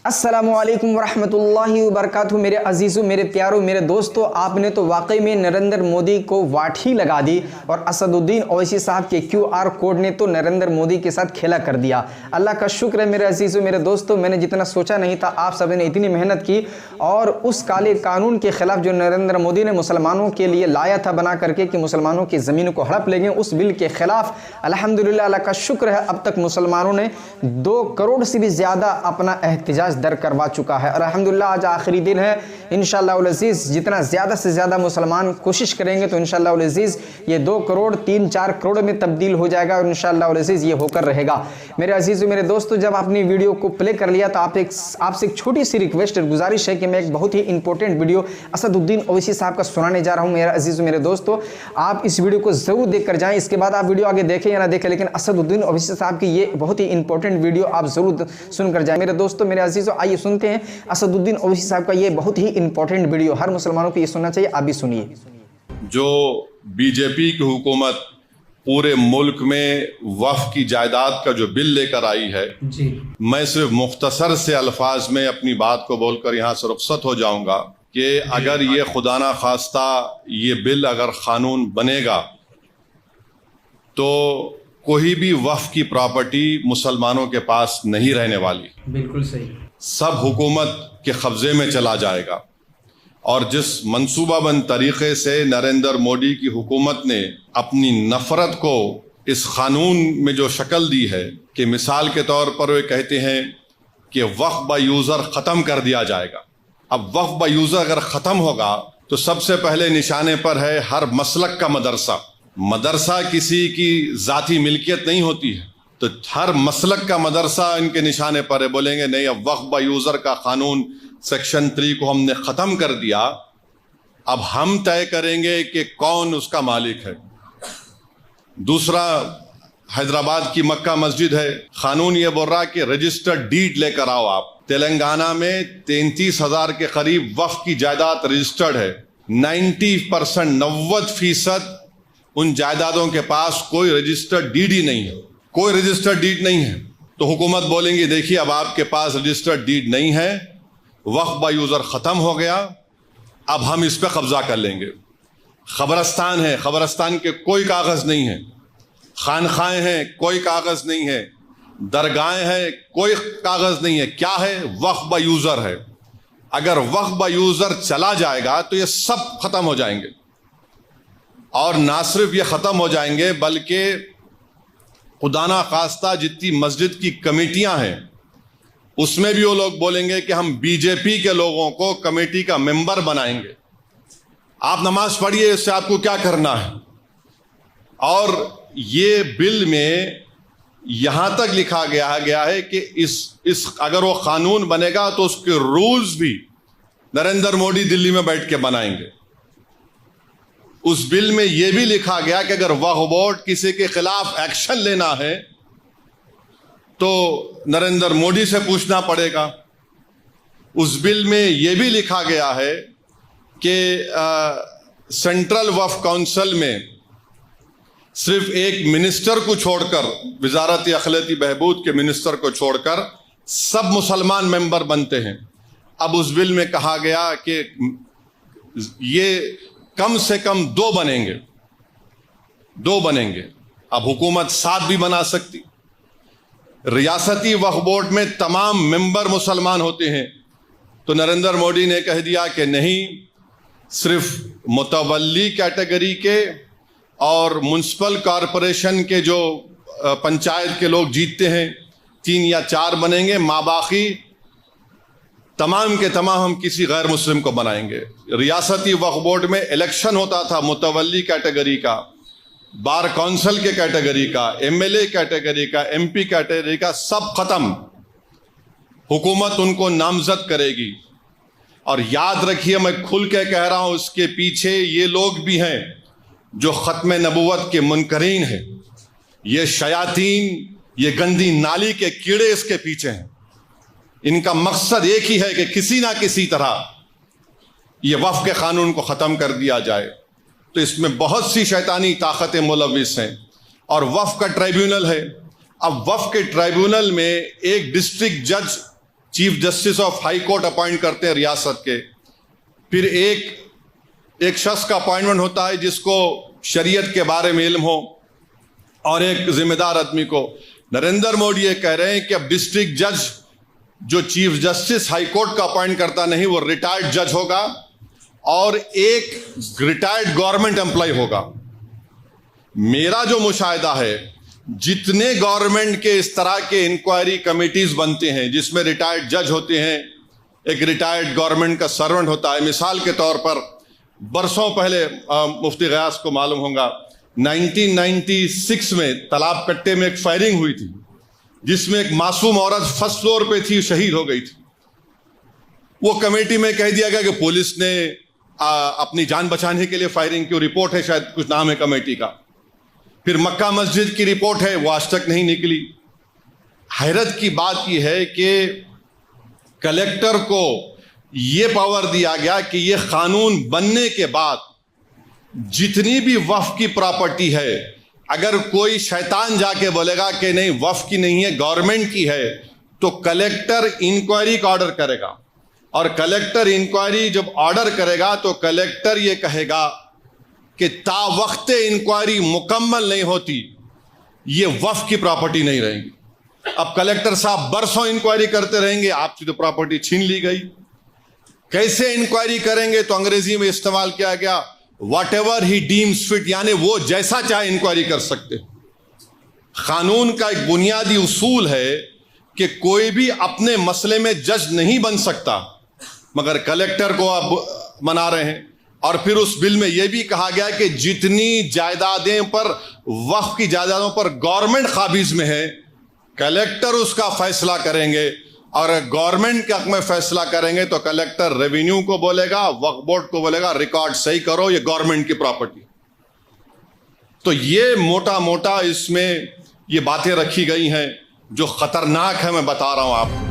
अस्सलामुअलैकुम वरहमतुल्लाहि वबरकातुहू। मेरे अजीज़ों, मेरे प्यारों, मेरे दोस्तों, आपने तो वाकई में नरेंद्र मोदी को वाट ही लगा दी और असदुद्दीन ओवैसी साहब के QR कोड ने तो नरेंद्र मोदी के साथ खेला कर दिया। अल्लाह का शुक्र है मेरे अजीज़ों, मेरे दोस्तों, मैंने जितना सोचा नहीं था आप सब ने इतनी मेहनत की और उस काले कानून के ख़िलाफ़ जो नरेंद्र मोदी ने मुसलमानों के लिए लाया था बना करके कि मुसलमानों की ज़मीन को हड़प लेंगे, उस बिल के ख़िलाफ़ अल्हम्दुलिल्लाह अल्लाह का शुक्र है अब तक मुसलमानों ने 2 करोड़ से भी ज़्यादा अपना एहतजाज दर करवा चुका है। और अल्हम्दुलिल्लाह आज आखिरी दिन है। इंशाअल्लाह उल अज़ीज़ जितना ज़्यादा से ज़्यादा मुसलमान कोशिश करेंगे तो इंशाअल्लाह उल अज़ीज़ ये 2 करोड़ 3-4 करोड़ में तब्दील हो जाएगा और इंशाअल्लाह उल अज़ीज़ ये होकर रहेगा। मेरे अजीज़ों, मेरे दोस्तों, जब आपने वीडियो को प्ले कर लिया तो आपसे एक छोटी सी रिक्वेस्ट और गुजारिश है कि मैं एक बहुत ही इंपॉर्टेंट वीडियो असदुद्दीन ओवैसी साहब का सुनाने जा रहा हूँ। मेरे अजीज़ों, मेरे दोस्तों, आप इस वीडियो को ज़रूर देख कर जाएँ। इसके बाद आप वीडियो आगे देखें या ना देखें, लेकिन असदुद्दीन ओवैसी साहब की ये बहुत ही इंपॉर्टेंट वीडियो आप ज़रूर सुनकर जाएँ। मेरे दोस्तों, मेरे अजीज़ों, आइए सुनते हैं असदुद्दीन ओवैसी साहब का ये बहुत ही इंपॉर्टेंट वीडियो। हर मुसलमानों को ये सुनना चाहिए, आप भी सुनिए। जो बीजेपी की हुकूमत पूरे मुल्क में वक्फ की जायदाद का जो बिल लेकर आई है जी, मैं सिर्फ मुख्तसर से अल्फाज में अपनी बात को बोलकर यहाँ से रुखसत हो जाऊंगा कि अगर ये खुदा ना खास्ता ये बिल अगर कानून बनेगा तो कोई भी वक्फ की प्रॉपर्टी मुसलमानों के पास नहीं रहने वाली। बिल्कुल सही। सब हुकूमत के कब्जे में चला जाएगा। और जिस मंसूबाबंद तरीके से नरेंद्र मोदी की हुकूमत ने अपनी नफरत को इस कानून में जो शक्ल दी है कि मिसाल के तौर पर वे कहते हैं कि वक्फ बाय यूज़र ख़त्म कर दिया जाएगा। अब वक्फ बाय यूज़र अगर ख़त्म होगा तो सबसे पहले निशाने पर है हर मसलक का मदरसा। मदरसा किसी की ज़ाती मिल्कियत नहीं होती है, तो हर मसलक का मदरसा इनके निशाने पर है। बोलेंगे नहीं, अब वक्फ बाय यूज़र का कानून सेक्शन 3 को हमने ख़त्म कर दिया, अब हम तय करेंगे कि कौन उसका मालिक है। दूसरा, हैदराबाद की मक्का मस्जिद है, कानून ये बोल रहा है कि रजिस्टर्ड डीड लेकर आओ आप। तेलंगाना में 33,000 के करीब वक्फ की जायदाद रजिस्टर्ड है। 90% उन जायदादों के पास कोई रजिस्टर्ड डीड ही नहीं है, कोई रजिस्टर्ड डीड नहीं है। तो हुकूमत बोलेंगी देखिए अब आपके पास रजिस्टर्ड डीड नहीं है, वक्फ बाय यूज़र ख़त्म हो गया, अब हम इस पर कब्जा कर लेंगे। ख़बरस्तान है, ख़बरस्तान के कोई कागज़ नहीं है। खानखाएँ हैं, कोई कागज़ नहीं है। दरगाहें हैं, कोई कागज़ नहीं है। क्या है? वक्फ बाय यूज़र है। अगर वक्फ बाय यूज़र चला जाएगा तो ये सब ख़त्म हो जाएंगे। और ना सिर्फ ये ख़त्म हो जाएंगे बल्कि खुदा ना खास्ता जितनी मस्जिद की कमेटियां हैं उसमें भी वो लोग बोलेंगे कि हम बीजेपी के लोगों को कमेटी का मेंबर बनाएंगे। आप नमाज पढ़िए, इससे आपको क्या करना है। और ये बिल में यहां तक लिखा गया है कि इस अगर वो कानून बनेगा तो उसके रूल्स भी नरेंद्र मोदी दिल्ली में बैठ के बनाएंगे। उस बिल में यह भी लिखा गया कि अगर वक्फ बोर्ड किसी के खिलाफ एक्शन लेना है तो नरेंद्र मोदी से पूछना पड़ेगा। उस बिल में यह भी लिखा गया है कि सेंट्रल वक्फ काउंसिल में सिर्फ एक मिनिस्टर को छोड़कर, वजारत अखिलती बहबूद के मिनिस्टर को छोड़कर सब मुसलमान मेंबर बनते हैं। अब उस बिल में कहा गया कि ये कम से कम 2 बनेंगे। अब हुकूमत 7 भी बना सकती। रियासती वक्फ बोर्ड में तमाम मेंबर मुसलमान होते हैं, तो नरेंद्र मोदी ने कह दिया कि नहीं, सिर्फ मुतवल्ली कैटेगरी के और म्युनिसिपल कॉरपोरेशन के जो पंचायत के लोग जीतते हैं 3 या 4 बनेंगे, माबाकी तमाम के तमाम हम किसी गैर मुस्लिम को बनाएंगे। रियासती वक्फ बोर्ड में इलेक्शन होता था मुतवल्ली कैटेगरी का, बार काउंसिल के कैटेगरी का, MLA कैटेगरी का, MP कैटेगरी का, सब खत्म। हुकूमत उनको नामजद करेगी। और याद रखिए, मैं खुल के कह रहा हूं, उसके पीछे ये लोग भी हैं जो खत्म नबुव्वत के मुनकरीन हैं। ये शयातीन, ये गंदी नाली के कीड़े इसके पीछे हैं। इनका मकसद एक ही है कि किसी ना किसी तरह ये वक्फ के कानून को ख़त्म कर दिया जाए। तो इसमें बहुत सी शैतानी ताकतें मुलविस हैं। और वक्फ का ट्राइब्यूनल है। अब वक्फ के ट्राइब्यूनल में एक डिस्ट्रिक्ट जज chief justice of high court appoint کرتے ہیں ریاست کے. پھر ایک شخص کا اپوائنٹمنٹ ہوتا ہے جس کو شریعت کے بارے میں علم ہو, اور ایک ذمہ دار آدمی کو. نریندر مودی یہ کہہ رہے ہیں کہ اب ڈسٹرکٹ جج جو چیف جسٹس ہائی کورٹ کا اپوائنٹ کرتا نہیں, وہ ریٹائرڈ جج ہوگا اور ایک ریٹائرڈ گورنمنٹ امپلائی ہوگا. میرا جو مشاہدہ ہے, جتنے گورنمنٹ کے اس طرح کے انکوائری کمیٹیز بنتے ہیں جس میں ریٹائرڈ جج ہوتے ہیں, ایک ریٹائرڈ گورنمنٹ کا سرونٹ ہوتا ہے. مثال کے طور پر برسوں پہلے مفتی غیاث کو معلوم ہوگا 1996 میں تالاب کٹے میں ایک فائرنگ ہوئی تھی جس میں ایک معصوم عورت فرسٹ فلور پہ تھی, شہید ہو گئی تھی. وہ کمیٹی میں کہہ دیا گیا کہ پولیس نے اپنی جان بچانے کے لیے فائرنگ کی. رپورٹ ہے, شاید کچھ نام ہے کمیٹی کا. پھر مکہ مسجد کی رپورٹ ہے, وہ آج تک نہیں نکلی. حیرت کی بات یہ ہے کہ کلیکٹر کو یہ پاور دیا گیا کہ یہ قانون بننے کے بعد جتنی بھی وقف کی پراپرٹی ہے, اگر کوئی شیطان جا کے بولے گا کہ نہیں وقف کی نہیں ہے گورنمنٹ کی ہے, تو کلیکٹر انکوائری کا آرڈر کرے گا. اور کلیکٹر انکوائری جب آرڈر کرے گا تو کلیکٹر یہ کہے گا کہ تا وقت انکوائری مکمل نہیں ہوتی یہ وقف کی پراپرٹی نہیں رہے گی. اب کلیکٹر صاحب برسوں انکوائری کرتے رہیں گے, آپ کی تو پراپرٹی چھین لی گئی. کیسے انکوائری کریں گے؟ تو انگریزی میں استعمال کیا گیا whatever he deems fit, یعنی وہ جیسا چاہے انکوائری کر سکتے. قانون کا ایک بنیادی اصول ہے کہ کوئی بھی اپنے مسئلے میں جج نہیں بن سکتا, مگر کلیکٹر کو اب بنا رہے ہیں. اور پھر اس بل میں یہ بھی کہا گیا کہ جتنی جائیدادیں پر وقف کی جائیدادوں پر گورنمنٹ قابض میں ہے, کلیکٹر اس کا فیصلہ کریں گے. اور گورنمنٹ کے حق میں فیصلہ کریں گے تو کلیکٹر ریونیو کو بولے گا, وقف بورڈ کو بولے گا ریکارڈ صحیح کرو, یہ گورنمنٹ کی پراپرٹی. تو یہ موٹا موٹا اس میں یہ باتیں رکھی گئی ہیں جو خطرناک ہے, میں بتا رہا ہوں آپ کو.